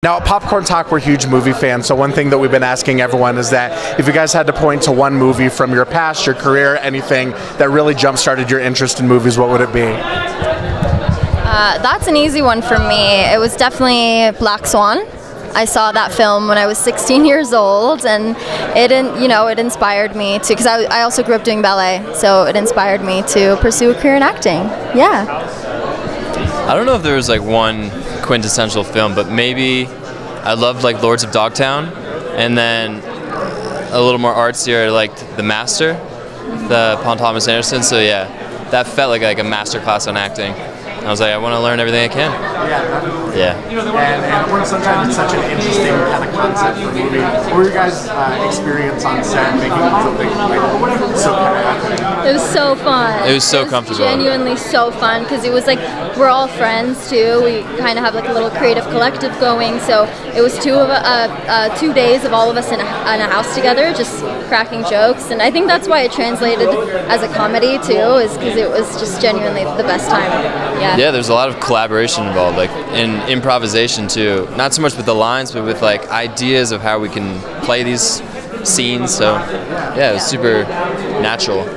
Now at Popcorn Talk, we're huge movie fans, so one thing that we've been asking everyone is that if you guys had to point to one movie from your past, your career, anything that really jump-started your interest in movies, what would it be? That's an easy one for me. It was definitely Black Swan. I saw that film when I was 16 years old, and it inspired me to, because I also grew up doing ballet, so it inspired me to pursue a career in acting. Yeah. I don't know if there was like one quintessential film, but maybe I loved like Lords of Dogtown, and then a little more artsier, I liked The Master, the Paul Thomas Anderson. So yeah, that felt like a master class on acting. I was like, I want to learn everything I can. Yeah. And Lord of Sunshine is such an interesting kind of concept for a movie. What were your guys' experience on set making something like so kind of happening? It was so fun. It was so comfortable. Genuinely so fun, because it was like, we're all friends too. We kind of have like a little creative collective going. So it was 2 days of all of us in a house together, just cracking jokes. And I think that's why it translated as a comedy too, is because it was just genuinely the best time. Yeah, there's a lot of collaboration involved, like in improvisation too. Not so much with the lines, but with like ideas of how we can play these scenes. So yeah, it was super natural.